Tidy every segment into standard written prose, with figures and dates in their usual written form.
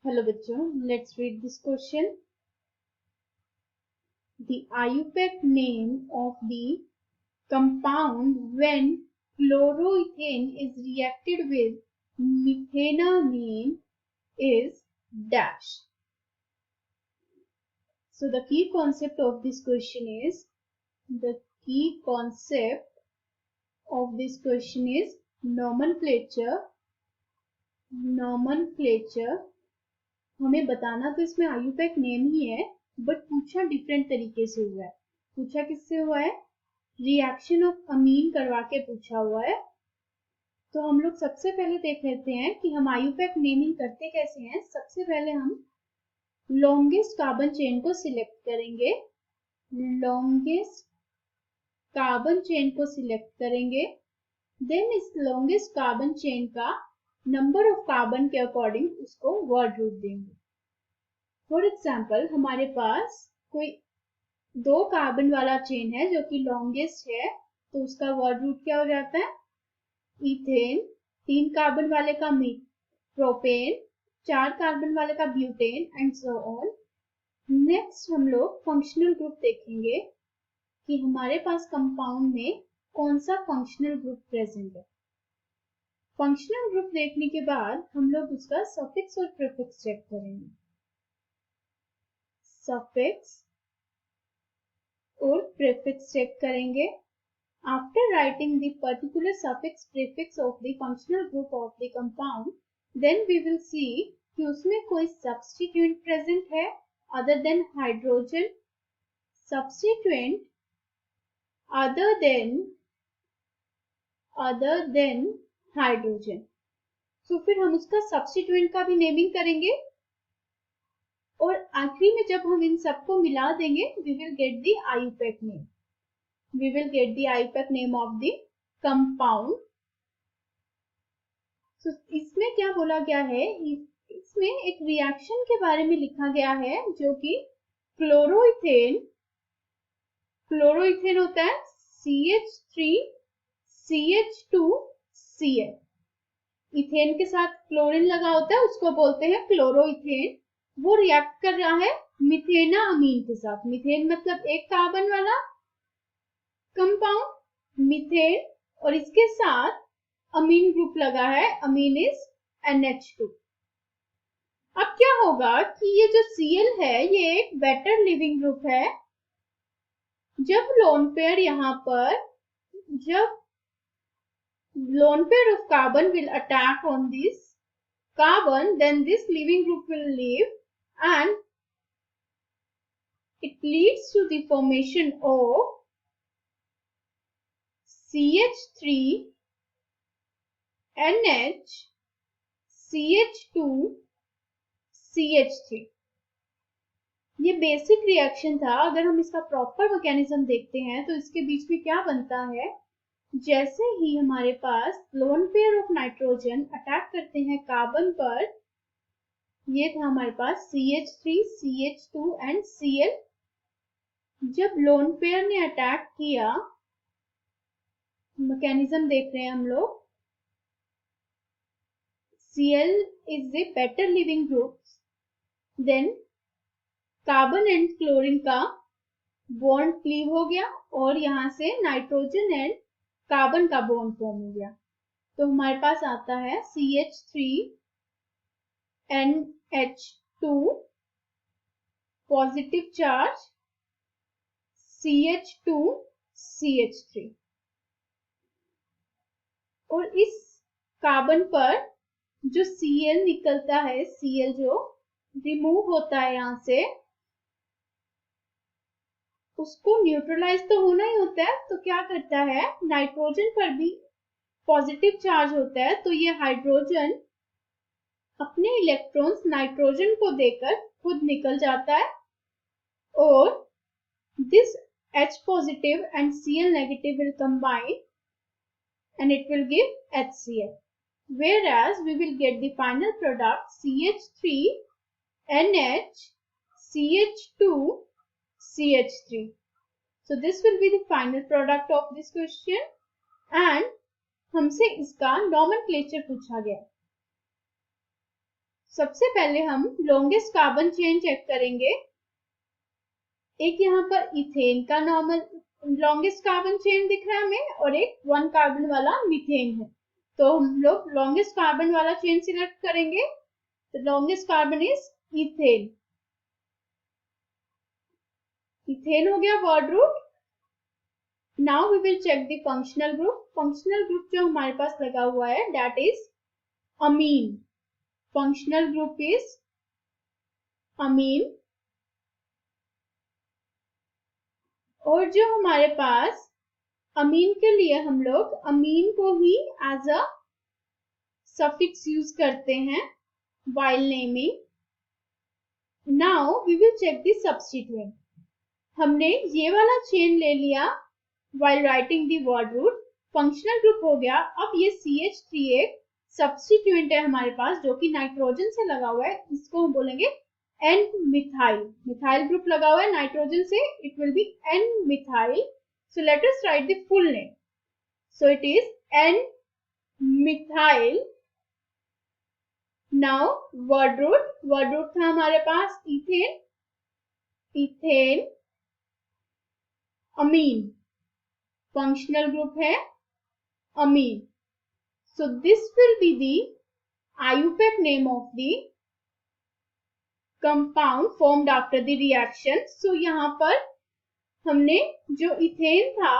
Hello बच्चों, let's read this question. The IUPAC name of the compound when chloroethane is reacted with methanamine is dash. So the key concept of this question is nomenclature. हमें बताना तो इसमें IUPAC name ही है, but पूछा different तरीके से हुआ है. पूछा किससे हुआ है? रिएक्शन ऑफ अमीन करवा के पूछा हुआ है. तो हम लोग सबसे पहले देख लेते हैं कि हम आयुपैक नेमिंग करते कैसे हैं. सबसे पहले हम लॉन्गेस्ट कार्बन चेन को सिलेक्ट करेंगे. देन इस लॉन्गेस्ट कार्बन चेन का नंबर ऑफ कार्बन के अकॉर्डिंग उसको वर्ड रूट देंगे. फॉर एग्जाम्पल, हमारे पास कोई 2 कार्बन वाला चेन है जो कि लॉन्गेस्ट है, तो उसका वर्ड रूट क्या हो जाता है? इथेन. 3 कार्बन वाले का प्रोपेन, 4 कार्बन वाले का butane and so on. Next हम लोग फंक्शनल ग्रुप देखेंगे कि हमारे पास कंपाउंड में कौन सा फंक्शनल ग्रुप प्रेजेंट है. फंक्शनल ग्रुप देखने के बाद हम लोग उसका सफिक्स और प्रीफिक्स चेक करेंगे. सफिक्स और प्रीफिक्स चेक करेंगे. After writing the particular suffix prefix of the functional group of the compound, then we will see कि उसमें कोई substituent present है other than hydrogen. Substituent other than hydrogen. So फिर हम उसका substituent का भी नेमिंग करेंगे और आखिरी में जब हम इन सबको मिला देंगे we will get the IUPAC name of the compound. So, इसमें क्या बोला गया है? इसमें एक रिएक्शन के बारे में लिखा गया है जो कि क्लोरोइथेन होता है CH3CH2Cl. इथेन के साथ क्लोरीन लगा होता है, उसको बोलते हैं क्लोरोइथेन. वो रिएक्ट कर रहा है मिथेनामीन के साथ. मिथेन मतलब एक कार्बन वाला कंपाउंड मीथेन, और इसके साथ अमीन ग्रुप लगा है. अमीन इज NH2. अब क्या होगा कि ये जो Cl है ये एक बेटर लिविंग ग्रुप है. जब lone pair of carbon will attack on this carbon, then this living group will leave and it leads to the formation of CH3 NH CH2 CH3. ये बेसिक रिएक्शन था. अगर हम इसका proper mechanism देखते हैं तो इसके बीच में क्या बनता है? जैसे ही हमारे पास lone pair of nitrogen attack करते हैं कार्बन पर, ये था हमारे पास CH3 CH2 एंड Cl. जब लोन पेयर ने अटैक किया, मैकेनिज्म देख रहे हैं हम लोग. Cl is a better living group. Then carbon and chlorine का बॉन्ड क्लीव हो गया और यहाँ से नाइट्रोजन एंड कार्बन का बॉन्ड फॉर्म हो गया. तो हमारे पास आता है CH3NH2 पॉजिटिव चार्ज CH2CH3. और इस कार्बन पर जो Cl निकलता है, Cl जो रिमूव होता है यहाँ से, उसको न्यूट्रलाइज तो होना ही होता है. तो क्या करता है? नाइट्रोजन पर भी पॉजिटिव चार्ज होता है, तो ये हाइड्रोजन अपने इलेक्ट्रॉन्स नाइट्रोजन को देकर खुद निकल जाता है और this H positive and Cl negative will combine and it will give HCl, whereas we will get the final product CH3NH CH2 CH3. So this will be the final product of this question and हमसे इसका nomenclature पूछा गया. सबसे पहले हम longest carbon chain check करेंगे। एक यहाँ पर इथेन का नॉर्मल लॉन्गेस्ट कार्बन चेन दिख रहा है हमें और एक 1 कार्बन वाला मीथेन है। तो हम लोग लॉन्गेस्ट कार्बन वाला चेन सिलेक्ट करेंगे। तो longest carbon is ethane. Ethane हो गया word root. Now we will check the functional group. Functional group जो हमारे पास लगा हुआ है that is amine. Functional group is amine. और जो हमारे पास अमीन के लिए हम लोग अमीन को ही एज अ सफिक्स यूज करते हैं while naming. Now we will check the substituent. हमने ये वाला चेन ले लिया while writing the word root. Functional group हो गया। अब ये CH3 एक सब्स्टिट्यूएंट है हमारे पास जो कि नाइट्रोजन से लगा हुआ है। इसको हम बोलेंगे एन मिथाइल। मिथाइल ग्रुप लगा हुआ है नाइट्रोजन से, it will be N methyl. So let us write the full name. So it is N methyl. Now word root था हमारे पास ethane, ethane amine. Functional group है amine. So this will be the IUPAC name of the compound formed after the reaction. So यहाँ पर हमने जो ethane था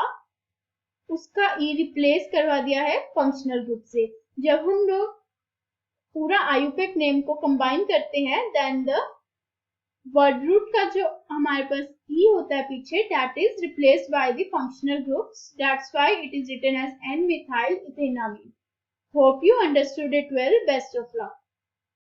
उसका ई रिप्लेस करवा दिया है फंक्शनल ग्रुप से। जब हम लोग पूरा IUPAC नेम को कंबाइन करते हैं देन द वर्ड रूट का जो हमारे पास ई होता है पीछे that is replaced by the functional groups. That's why it is written as N methyl ethanamine. Hope you understood it well. Best of luck.